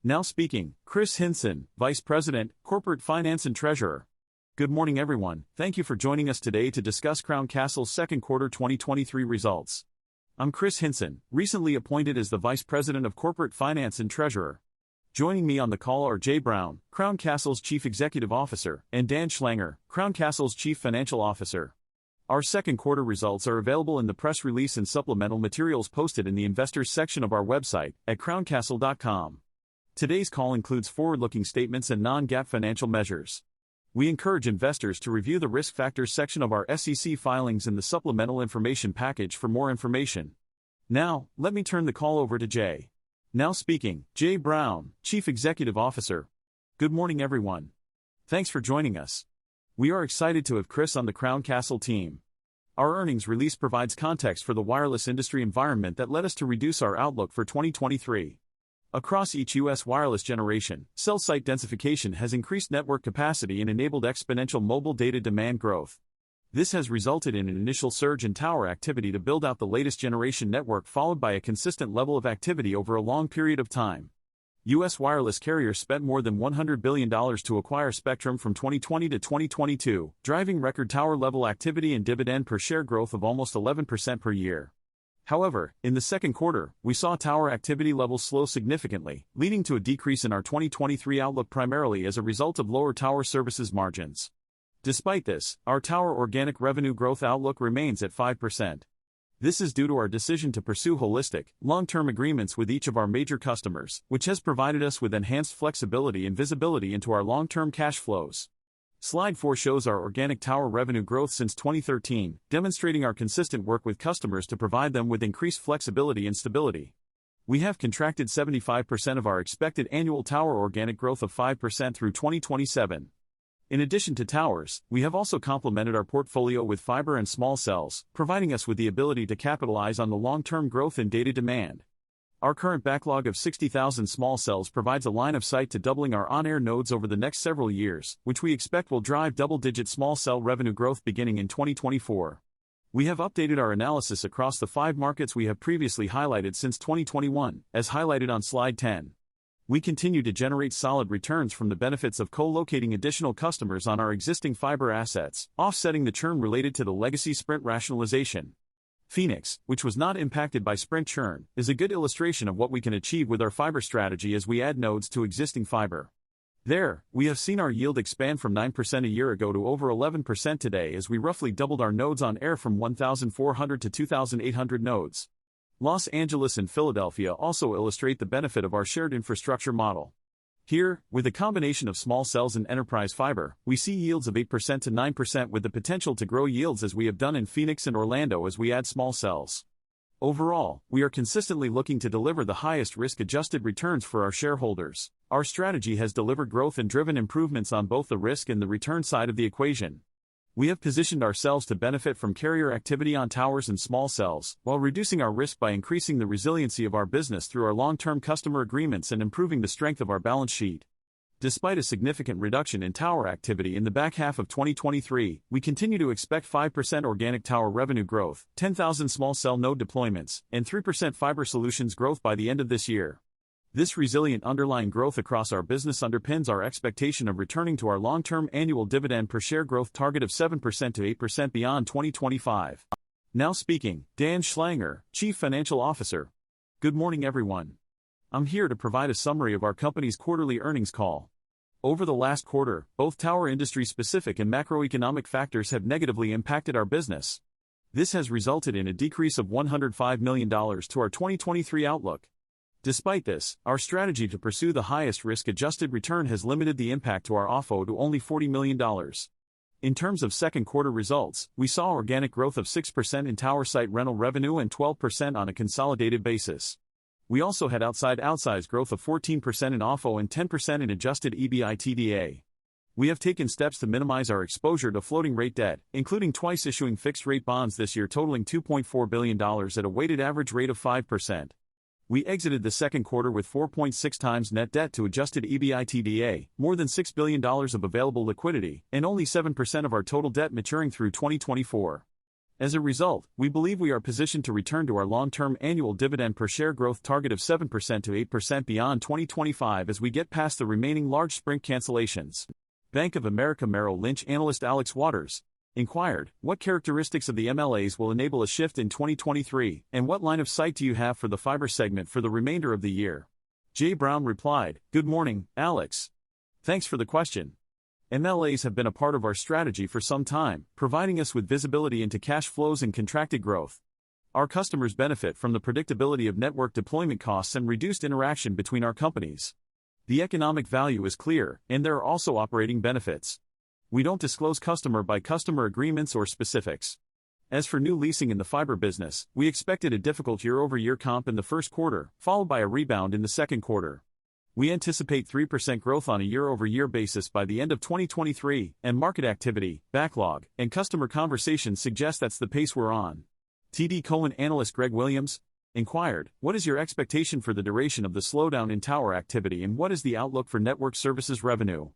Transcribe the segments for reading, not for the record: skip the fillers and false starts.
Now speaking, Chris Hinson, Vice President, Corporate Finance and Treasurer. Good morning everyone, thank you for joining us today to discuss Crown Castle's second quarter 2023 results. I'm Chris Hinson, recently appointed as the Vice President of Corporate Finance and Treasurer. Joining me on the call are Jay Brown, Crown Castle's Chief Executive Officer, and Dan Schlanger, Crown Castle's Chief Financial Officer. Our second quarter results are available in the press release and supplemental materials posted in the investors section of our website at crowncastle.com. Today's call includes forward-looking statements and non-GAAP financial measures. We encourage investors to review the risk factors section of our SEC filings and the supplemental information package for more information. Now, let me turn the call over to Jay. Now speaking, Jay Brown, Chief Executive Officer. Good morning everyone. Thanks for joining us. We are excited to have Chris on the Crown Castle team. Our earnings release provides context for the wireless industry environment that led us to reduce our outlook for 2023. Across each U.S. wireless generation, cell site densification has increased network capacity and enabled exponential mobile data demand growth. This has resulted in an initial surge in tower activity to build out the latest generation network, followed by a consistent level of activity over a long period of time. U.S. wireless carriers spent more than $100 billion to acquire spectrum from 2020 to 2022, driving record tower-level activity and dividend per share growth of almost 11% per year. However, in the second quarter, we saw tower activity levels slow significantly, leading to a decrease in our 2023 outlook primarily as a result of lower tower services margins. Despite this, our tower organic revenue growth outlook remains at 5%. This is due to our decision to pursue holistic, long-term agreements with each of our major customers, which has provided us with enhanced flexibility and visibility into our long-term cash flows. Slide 4 shows our organic tower revenue growth since 2013, demonstrating our consistent work with customers to provide them with increased flexibility and stability. We have contracted 75% of our expected annual tower organic growth of 5% through 2027. In addition to towers, we have also complemented our portfolio with fiber and small cells, providing us with the ability to capitalize on the long-term growth in data demand. Our current backlog of 60,000 small cells provides a line of sight to doubling our on-air nodes over the next several years, which we expect will drive double-digit small cell revenue growth beginning in 2024. We have updated our analysis across the 5 markets we have previously highlighted since 2021, as highlighted on slide 10. We continue to generate solid returns from the benefits of co-locating additional customers on our existing fiber assets, offsetting the churn related to the legacy Sprint rationalization. Phoenix, which was not impacted by Sprint churn, is a good illustration of what we can achieve with our fiber strategy as we add nodes to existing fiber. There, we have seen our yield expand from 9% a year ago to over 11% today as we roughly doubled our nodes on air from 1,400 to 2,800 nodes. Los Angeles and Philadelphia also illustrate the benefit of our shared infrastructure model. Here, with a combination of small cells and enterprise fiber, we see yields of 8% to 9% with the potential to grow yields as we have done in Phoenix and Orlando as we add small cells. Overall, we are consistently looking to deliver the highest risk-adjusted returns for our shareholders. Our strategy has delivered growth and driven improvements on both the risk and the return side of the equation. We have positioned ourselves to benefit from carrier activity on towers and small cells, while reducing our risk by increasing the resiliency of our business through our long-term customer agreements and improving the strength of our balance sheet. Despite a significant reduction in tower activity in the back half of 2023, we continue to expect 5% organic tower revenue growth, 10,000 small cell node deployments, and 3% fiber solutions growth by the end of this year. This resilient underlying growth across our business underpins our expectation of returning to our long-term annual dividend per share growth target of 7% to 8% beyond 2025. Now speaking, Dan Schlanger, Chief Financial Officer. Good morning everyone. I'm here to provide a summary of our company's quarterly earnings call. Over the last quarter, both tower industry-specific and macroeconomic factors have negatively impacted our business. This has resulted in a decrease of $105 million to our 2023 outlook. Despite this, our strategy to pursue the highest risk-adjusted return has limited the impact to our OFO to only $40 million. In terms of second quarter results, we saw organic growth of 6% in tower site rental revenue and 12% on a consolidated basis. We also had outsized growth of 14% in OFO and 10% in adjusted EBITDA. We have taken steps to minimize our exposure to floating rate debt, including twice issuing fixed-rate bonds this year totaling $2.4 billion at a weighted average rate of 5%. We exited the second quarter with 4.6 times net debt to adjusted EBITDA, more than $6 billion of available liquidity, and only 7% of our total debt maturing through 2024. As a result, we believe we are positioned to return to our long-term annual dividend per share growth target of 7% to 8% beyond 2025 as we get past the remaining large Sprint cancellations. Bank of America Merrill Lynch analyst Alex Waters inquired, what characteristics of the MLAs will enable a shift in 2023, and what line of sight do you have for the fiber segment for the remainder of the year? Jay Brown replied, "Good morning, Alex. Thanks for the question. MLAs have been a part of our strategy for some time, providing us with visibility into cash flows and contracted growth. Our customers benefit from the predictability of network deployment costs and reduced interaction between our companies. The economic value is clear, and there are also operating benefits. We don't disclose customer-by-customer agreements or specifics. As for new leasing in the fiber business, we expected a difficult year-over-year comp in the first quarter, followed by a rebound in the second quarter. We anticipate 3% growth on a year-over-year basis by the end of 2023, and market activity, backlog, and customer conversations suggest that's the pace we're on." TD Cowen analyst Greg Williams inquired, what is your expectation for the duration of the slowdown in tower activity and what is the outlook for network services revenue?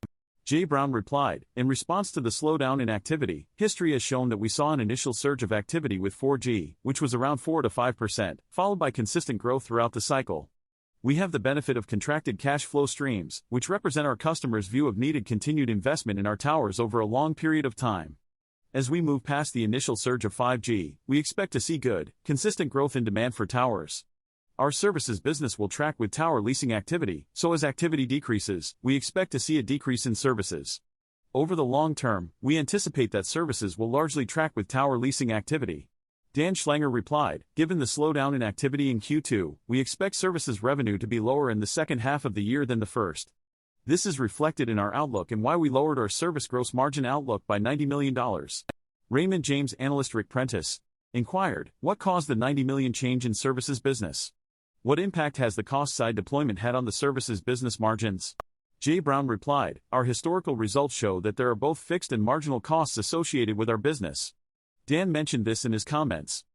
Jay Brown replied, in response to the slowdown in activity, history has shown that we saw an initial surge of activity with 4G, which was around 4 to 5%, followed by consistent growth throughout the cycle. We have the benefit of contracted cash flow streams, which represent our customers' view of needed continued investment in our towers over a long period of time. As we move past the initial surge of 5G, we expect to see good, consistent growth in demand for towers. Our services business will track with tower leasing activity, so as activity decreases, we expect to see a decrease in services. Over the long term, we anticipate that services will largely track with tower leasing activity. Dan Schlanger replied, given the slowdown in activity in Q2, we expect services revenue to be lower in the second half of the year than the first. This is reflected in our outlook and why we lowered our service gross margin outlook by $90 million. Raymond James analyst Rick Prentice inquired, what caused the $90 million change in services business? What impact has the cost side deployment had on the services business margins? Jay Brown replied, our historical results show that there are both fixed and marginal costs associated with our business. Dan mentioned this in his comments.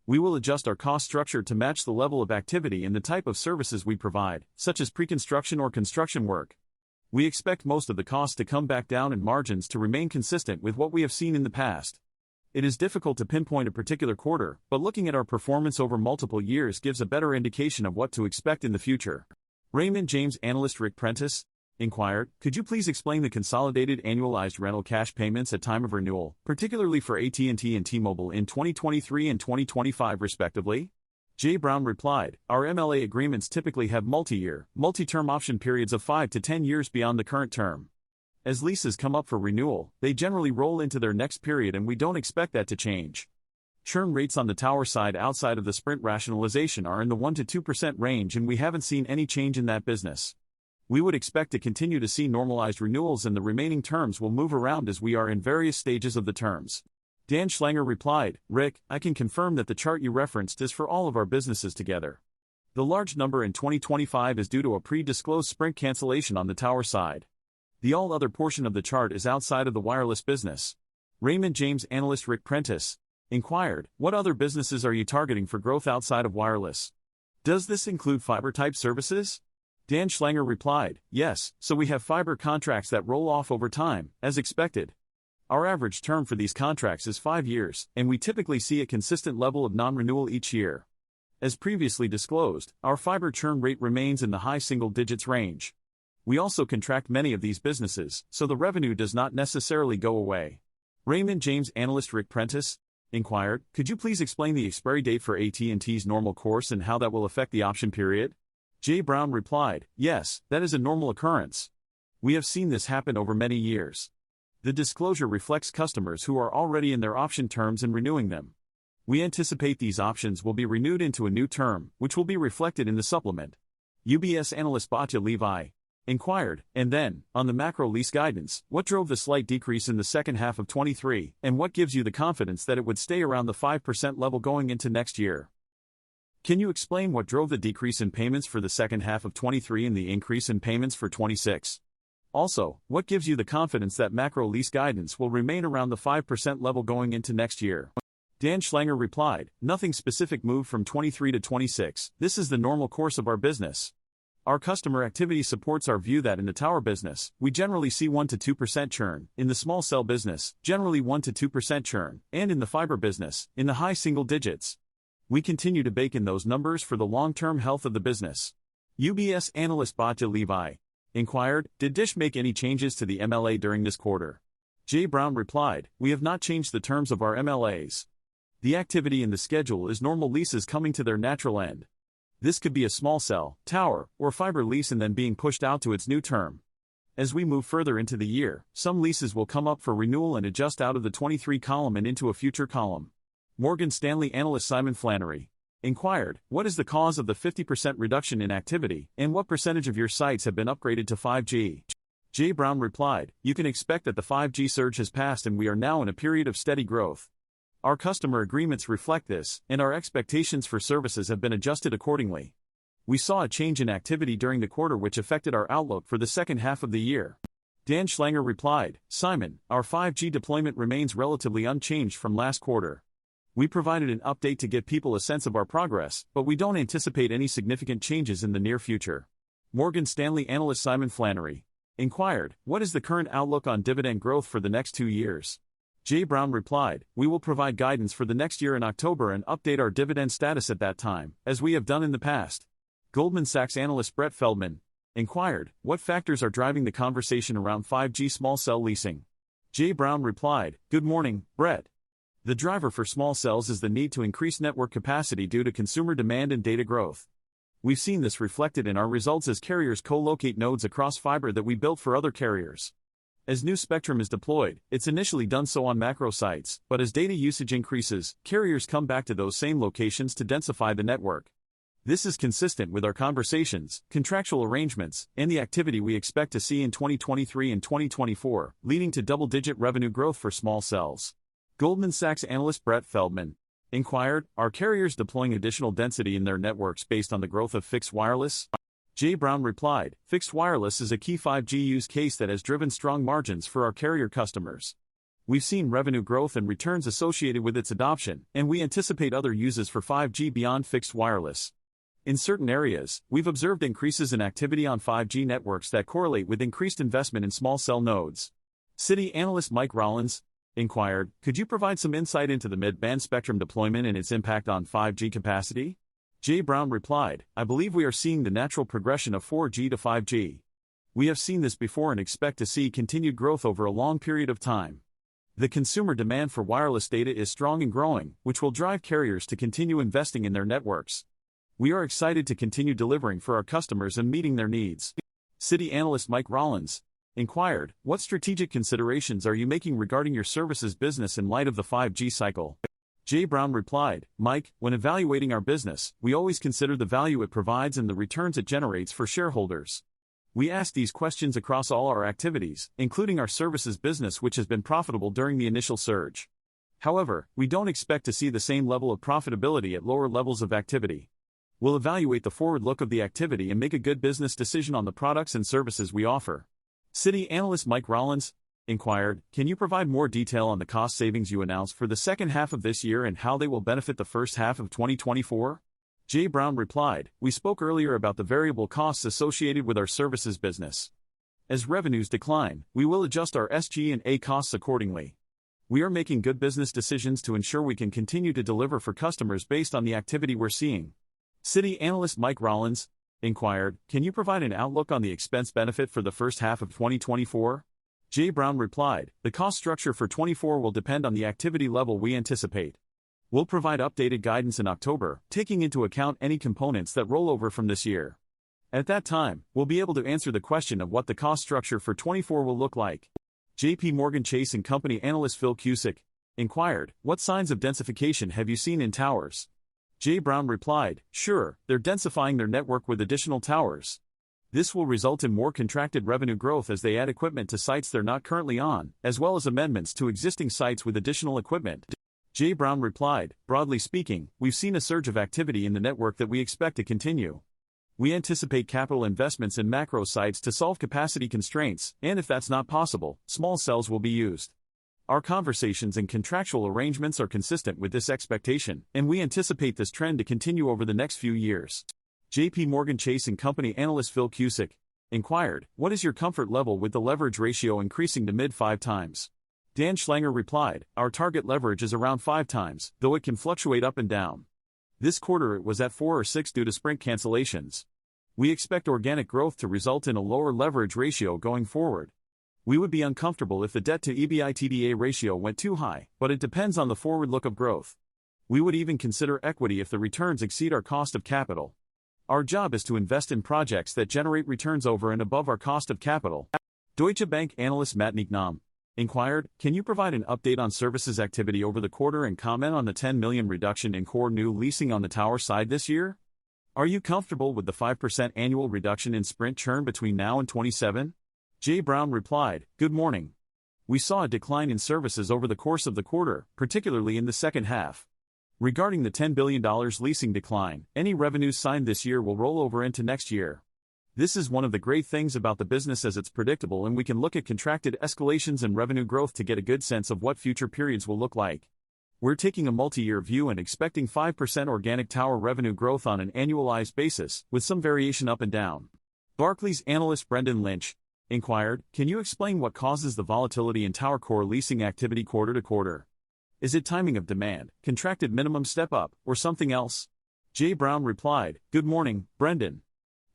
We will adjust our cost structure to match the level of activity and the type of services we provide, such as pre-construction or construction work. We expect most of the costs to come back down and margins to remain consistent with what we have seen in the past. It is difficult to pinpoint a particular quarter, but looking at our performance over multiple years gives a better indication of what to expect in the future. Raymond James analyst Rick Prentice inquired, could you please explain the consolidated annualized rental cash payments at time of renewal, particularly for AT&T and T-Mobile in 2023 and 2025 respectively? Jay Brown replied, our MLA agreements typically have multi-year, multi-term option periods of 5 to 10 years beyond the current term. As leases come up for renewal, they generally roll into their next period and we don't expect that to change. Churn rates on the tower side outside of the Sprint rationalization are in the 1 to 2% range and we haven't seen any change in that business. We would expect to continue to see normalized renewals and the remaining terms will move around as we are in various stages of the terms. Dan Schlanger replied, Rick, I can confirm that the chart you referenced is for all of our businesses together. The large number in 2025 is due to a pre-disclosed Sprint cancellation on the tower side. The all other portion of the chart is outside of the wireless business. Raymond James analyst Rick Prentice inquired, what other businesses are you targeting for growth outside of wireless? Does this include fiber-type services? Dan Schlanger replied, yes, so we have fiber contracts that roll off over time, as expected. Our average term for these contracts is 5 years, and we typically see a consistent level of non-renewal each year. As previously disclosed, our fiber churn rate remains in the high single digits range. We also contract many of these businesses, so the revenue does not necessarily go away. Raymond James analyst Rick Prentice inquired, could you please explain the expiry date for AT&T's normal course and how that will affect the option period? Jay Brown replied, yes, that is a normal occurrence. We have seen this happen over many years. The disclosure reflects customers who are already in their option terms and renewing them. We anticipate these options will be renewed into a new term, which will be reflected in the supplement. UBS analyst Batya Levi inquired, and then, on the macro lease guidance, what drove the slight decrease in the second half of 23, and what gives you the confidence that it would stay around the 5% level going into next year? Can you explain what drove the decrease in payments for the second half of 23 and the increase in payments for 26? Also, what gives you the confidence that macro lease guidance will remain around the 5% level going into next year? Dan Schlanger replied, nothing specific moved from 23 to 26, this is the normal course of our business. Our customer activity supports our view that in the tower business, we generally see 1 to 2% churn, in the small cell business, generally 1 to 2% churn, and in the fiber business, in the high single digits. We continue to bake in those numbers for the long-term health of the business. UBS analyst Batya Levi inquired, did Dish make any changes to the MLA during this quarter? Jay Brown replied, we have not changed the terms of our MLAs. The activity in the schedule is normal leases coming to their natural end. This could be a small cell, tower, or fiber lease and then being pushed out to its new term. As we move further into the year, some leases will come up for renewal and adjust out of the 23 column and into a future column. Morgan Stanley analyst Simon Flannery inquired, what is the cause of the 50% reduction in activity, and what percentage of your sites have been upgraded to 5G? Jay Brown replied, you can expect that the 5G surge has passed and we are now in a period of steady growth. Our customer agreements reflect this, and our expectations for services have been adjusted accordingly. We saw a change in activity during the quarter which affected our outlook for the second half of the year. Dan Schlanger replied, Simon, our 5G deployment remains relatively unchanged from last quarter. We provided an update to give people a sense of our progress, but we don't anticipate any significant changes in the near future. Morgan Stanley analyst Simon Flannery inquired, what is the current outlook on dividend growth for the next 2 years? Jay Brown replied, we will provide guidance for the next year in October and update our dividend status at that time, as we have done in the past. Goldman Sachs analyst Brett Feldman inquired, what factors are driving the conversation around 5G small cell leasing? Jay Brown replied, good morning, Brett. The driver for small cells is the need to increase network capacity due to consumer demand and data growth. We've seen this reflected in our results as carriers co-locate nodes across fiber that we built for other carriers. As new spectrum is deployed, it's initially done so on macro sites, but as data usage increases, carriers come back to those same locations to densify the network. This is consistent with our conversations, contractual arrangements, and the activity we expect to see in 2023 and 2024, leading to double-digit revenue growth for small cells. Goldman Sachs analyst Brett Feldman inquired, are carriers deploying additional density in their networks based on the growth of fixed wireless? Jay Brown replied, fixed wireless is a key 5G use case that has driven strong margins for our carrier customers. We've seen revenue growth and returns associated with its adoption, and we anticipate other uses for 5G beyond fixed wireless. In certain areas, we've observed increases in activity on 5G networks that correlate with increased investment in small cell nodes. Citi analyst Mike Rollins inquired, could you provide some insight into the mid-band spectrum deployment and its impact on 5G capacity? Jay Brown replied, I believe we are seeing the natural progression of 4G to 5G. We have seen this before and expect to see continued growth over a long period of time. The consumer demand for wireless data is strong and growing, which will drive carriers to continue investing in their networks. We are excited to continue delivering for our customers and meeting their needs. Citi analyst Mike Rollins inquired, what strategic considerations are you making regarding your services business in light of the 5G cycle? Jay Brown replied, Mike, when evaluating our business, we always consider the value it provides and the returns it generates for shareholders. We ask these questions across all our activities, including our services business which has been profitable during the initial surge. However, we don't expect to see the same level of profitability at lower levels of activity. We'll evaluate the forward look of the activity and make a good business decision on the products and services we offer. Citi analyst Mike Rollins inquired, can you provide more detail on the cost savings you announced for the second half of this year and how they will benefit the first half of 2024? Jay Brown replied, we spoke earlier about the variable costs associated with our services business. As revenues decline, we will adjust our SG&A costs accordingly. We are making good business decisions to ensure we can continue to deliver for customers based on the activity we're seeing. Citi analyst Mike Rollins inquired, can you provide an outlook on the expense benefit for the first half of 2024? Jay Brown replied, the cost structure for 24 will depend on the activity level we anticipate. We'll provide updated guidance in October, taking into account any components that roll over from this year. At that time, we'll be able to answer the question of what the cost structure for 24 will look like. JP Morgan Chase & Company analyst Phil Cusick inquired, what signs of densification have you seen in towers? Jay Brown replied, sure, they're densifying their network with additional towers. This will result in more contracted revenue growth as they add equipment to sites they're not currently on, as well as amendments to existing sites with additional equipment. Jay Brown replied, broadly speaking, we've seen a surge of activity in the network that we expect to continue. We anticipate capital investments in macro sites to solve capacity constraints, and if that's not possible, small cells will be used. Our conversations and contractual arrangements are consistent with this expectation, and we anticipate this trend to continue over the next few years. J.P. Morgan Chase & Company analyst Phil Cusick inquired, "What is your comfort level with the leverage ratio increasing to mid-5 times?" Dan Schlanger replied, "Our target leverage is around 5 times, though it can fluctuate up and down. This quarter it was at 4 or 6 due to Sprint cancellations. We expect organic growth to result in a lower leverage ratio going forward. We would be uncomfortable if the debt-to-EBITDA ratio went too high, but it depends on the forward look of growth. We would even consider equity if the returns exceed our cost of capital. Our job is to invest in projects that generate returns over and above our cost of capital." Deutsche Bank analyst Matt Nicknam inquired, "Can you provide an update on services activity over the quarter and comment on the 10 million reduction in core new leasing on the tower side this year? Are you comfortable with the 5% annual reduction in Sprint churn between now and 27? Jay Brown replied, "Good morning. We saw a decline in services over the course of the quarter, particularly in the second half. Regarding the $10 billion leasing decline, any revenues signed this year will roll over into next year. This is one of the great things about the business, as it's predictable and we can look at contracted escalations and revenue growth to get a good sense of what future periods will look like. We're taking a multi-year view and expecting 5% organic tower revenue growth on an annualized basis, with some variation up and down." Barclays analyst Brendan Lynch inquired, "Can you explain what causes the volatility in tower core leasing activity quarter to quarter? Is it timing of demand, contracted minimum step-up, or something else?" Jay Brown replied, "Good morning, Brendan.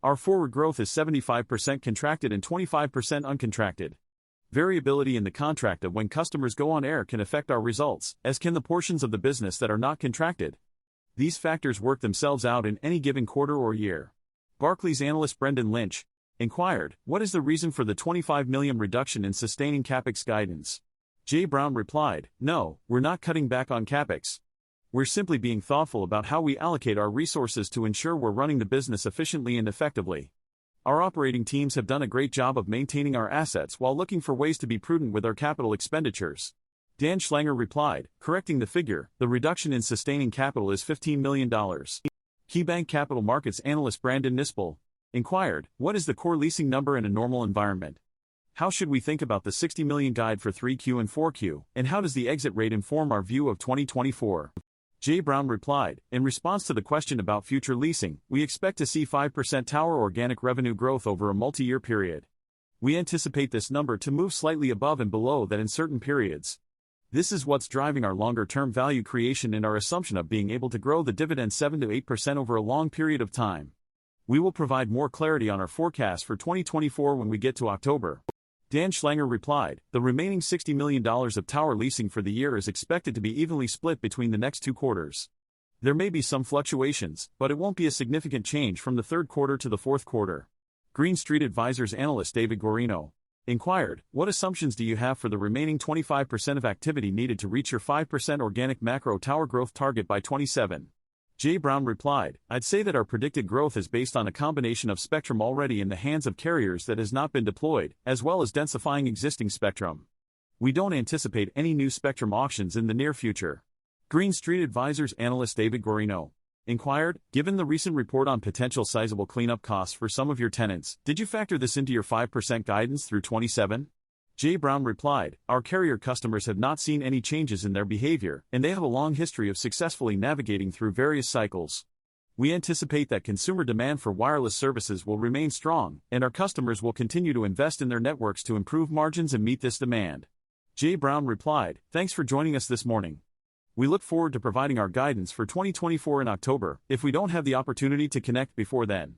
Our forward growth is 75% contracted and 25% uncontracted. Variability in the contract of when customers go on air can affect our results, as can the portions of the business that are not contracted. These factors work themselves out in any given quarter or year." Barclays analyst Brendan Lynch inquired, "What is the reason for the 25 million reduction in sustaining capex guidance?" Jay Brown replied, "No, we're not cutting back on capex. We're simply being thoughtful about how we allocate our resources to ensure we're running the business efficiently and effectively. Our operating teams have done a great job of maintaining our assets while looking for ways to be prudent with our capital expenditures." Dan Schlanger replied, correcting the figure, "The reduction in sustaining capital is $15 million. KeyBank Capital Markets analyst Brandon Nispel inquired, "What is the core leasing number in a normal environment? How should we think about the 60 million guide for 3Q and 4Q, and how does the exit rate inform our view of 2024? Jay Brown replied, "In response to the question about future leasing, we expect to see 5% tower organic revenue growth over a multi-year period. We anticipate this number to move slightly above and below that in certain periods. This is what's driving our longer-term value creation and our assumption of being able to grow the dividend 7 to 8% over a long period of time. We will provide more clarity on our forecast for 2024 when we get to October." Dan Schlanger replied, "The remaining $60 million of tower leasing for the year is expected to be evenly split between the next 2 quarters. There may be some fluctuations, but it won't be a significant change from the third quarter to the fourth quarter." Green Street Advisors analyst David Guarino inquired, "What assumptions do you have for the remaining 25% of activity needed to reach your 5% organic macro tower growth target by 27? Jay Brown replied, "I'd say that our predicted growth is based on a combination of spectrum already in the hands of carriers that has not been deployed, as well as densifying existing spectrum. We don't anticipate any new spectrum auctions in the near future." Green Street Advisors analyst David Guarino inquired, "Given the recent report on potential sizable cleanup costs for some of your tenants, did you factor this into your 5% guidance through 27? Jay Brown replied, "Our carrier customers have not seen any changes in their behavior, and they have a long history of successfully navigating through various cycles. We anticipate that consumer demand for wireless services will remain strong, and our customers will continue to invest in their networks to improve margins and meet this demand." Jay Brown replied, "Thanks for joining us this morning. We look forward to providing our guidance for 2024 in October, if we don't have the opportunity to connect before then."